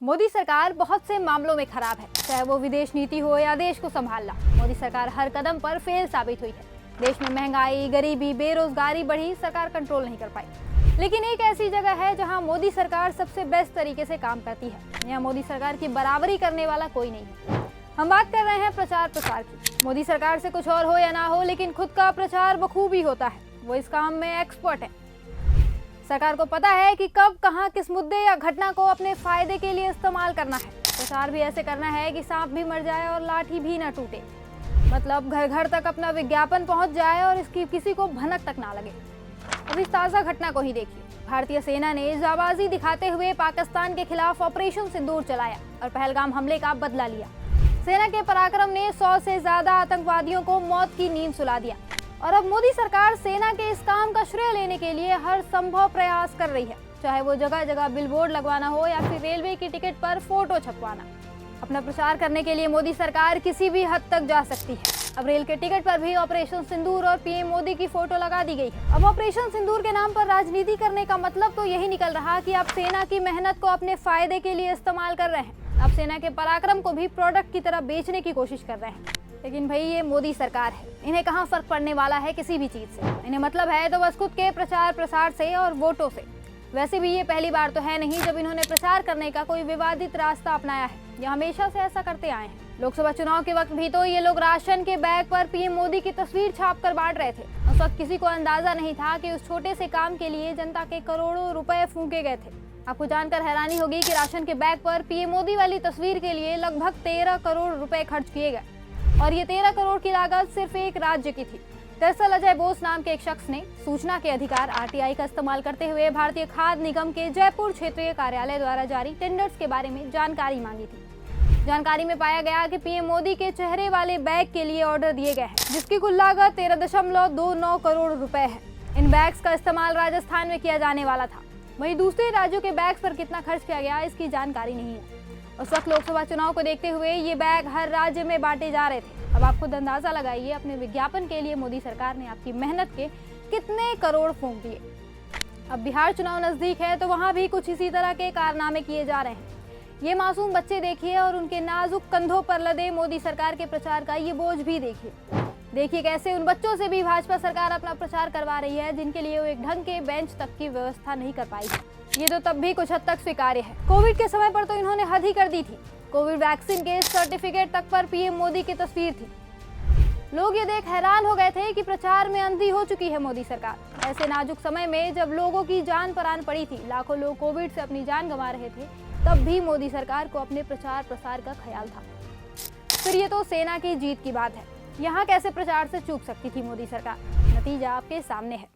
मोदी सरकार बहुत से मामलों में खराब है, चाहे वो विदेश नीति हो या देश को संभालना। मोदी सरकार हर कदम पर फेल साबित हुई है। देश में महंगाई, गरीबी, बेरोजगारी बढ़ी, सरकार कंट्रोल नहीं कर पाई। लेकिन एक ऐसी जगह है जहां मोदी सरकार सबसे बेस्ट तरीके से काम करती है। यहाँ मोदी सरकार की बराबरी करने वाला कोई नहीं है। हम बात कर रहे हैं प्रचार प्रसार की। मोदी सरकार से कुछ और हो या ना हो, लेकिन खुद का प्रचार बखूबी होता है। वो इस काम में एक्सपर्ट है। सरकार को पता है कि कब, कहां, किस मुद्दे या घटना को अपने फायदे के लिए इस्तेमाल करना है। प्रचार भी ऐसे करना है कि सांप भी मर जाए और लाठी भी न टूटे। मतलब घर घर तक अपना विज्ञापन पहुंच जाए और इसकी किसी को भनक तक ना लगे। अब इस ताज़ा घटना को ही देखिए। भारतीय सेना ने जाबाजी दिखाते हुए पाकिस्तान के खिलाफ ऑपरेशन सिंदूर चलाया और पहलगाम हमले का बदला लिया। सेना के पराक्रम ने 100 से ज्यादा आतंकवादियों को मौत की नींद सुला दिया। और अब मोदी सरकार सेना के इस काम का श्रेय लेने के लिए हर संभव प्रयास कर रही है, चाहे वो जगह जगह बिलबोर्ड लगवाना हो या फिर रेलवे की टिकट पर फोटो छपवाना। अपना प्रचार करने के लिए मोदी सरकार किसी भी हद तक जा सकती है। अब रेल के टिकट पर भी ऑपरेशन सिंदूर और पीएम मोदी की फोटो लगा दी गई है। अब ऑपरेशन सिंदूर के नाम पर राजनीति करने का मतलब तो यही निकल रहा कि आप सेना की मेहनत को अपने फायदे के लिए इस्तेमाल कर रहे हैं। आप सेना के पराक्रम को भी प्रोडक्ट की तरह बेचने की कोशिश कर रहे हैं। लेकिन भाई, ये मोदी सरकार है, इन्हें कहाँ फर्क पड़ने वाला है किसी भी चीज से। इन्हें मतलब है तो बस खुद के प्रचार प्रसार से और वोटों से। वैसे भी ये पहली बार तो है नहीं जब इन्होंने प्रचार करने का कोई विवादित रास्ता अपनाया है। ये हमेशा से ऐसा करते आए हैं। लोकसभा चुनाव के वक्त भी तो ये लोग राशन के बैग पर पीएम मोदी की तस्वीर छाप कर बांट रहे थे। उस वक्त किसी को अंदाजा नहीं था कि उस छोटे से काम के लिए जनता के करोड़ों रुपए फूंके गए थे। आपको जानकर हैरानी होगी कि राशन के बैग पर पीएम मोदी वाली तस्वीर के लिए लगभग 13 करोड़ रुपए खर्च किए गए। और ये 13 करोड़ की लागत सिर्फ एक राज्य की थी। दरअसल अजय बोस नाम के एक शख्स ने सूचना के अधिकार आरटीआई का इस्तेमाल करते हुए भारतीय खाद्य निगम के जयपुर क्षेत्रीय कार्यालय द्वारा जारी टेंडर्स के बारे में जानकारी मांगी थी। जानकारी में पाया गया कि पीएम मोदी के चेहरे वाले बैग के लिए ऑर्डर दिए गए हैं, जिसकी कुल लागत 13.29 करोड़ रुपए है। इन बैग्स का इस्तेमाल राजस्थान में किया जाने वाला था। वहीं दूसरे राज्यों के बैग्स पर कितना खर्च किया गया, इसकी जानकारी नहीं है। उस वक्त लोकसभा चुनाव को देखते हुए ये बैग हर राज्य में बांटे जा रहे थे। अब आप खुद अंदाजा लगाइए, अपने विज्ञापन के लिए मोदी सरकार ने आपकी मेहनत के कितने करोड़ फूंक दिए। अब बिहार चुनाव नजदीक है तो वहां भी कुछ इसी तरह के कारनामे किए जा रहे हैं। ये मासूम बच्चे देखिए और उनके नाजुक कंधों पर लदे मोदी सरकार के प्रचार का ये बोझ भी देखिए कैसे उन बच्चों से भी भाजपा सरकार अपना प्रचार करवा रही है, जिनके लिए वो एक ढंग के बेंच तक की व्यवस्था नहीं कर पाई है। ये तो तब भी कुछ हद तक स्वीकार्य है। कोविड के समय पर तो इन्होंने हद ही कर दी थी। कोविड वैक्सीन के सर्टिफिकेट तक पर पीएम मोदी की तस्वीर थी। लोग ये देख हैरान हो गए थे कि प्रचार में अंधी हो चुकी है मोदी सरकार। ऐसे नाजुक समय में जब लोगों की जान परान पड़ी थी, लाखों लोग कोविड से अपनी जान गंवा रहे थे, तब भी मोदी सरकार को अपने प्रचार प्रसार का ख्याल था। फिर ये तो सेना की जीत की बात है। यहाँ कैसे प्रचार से चूक सकती थी मोदी सरकार? नतीजा आपके सामने है।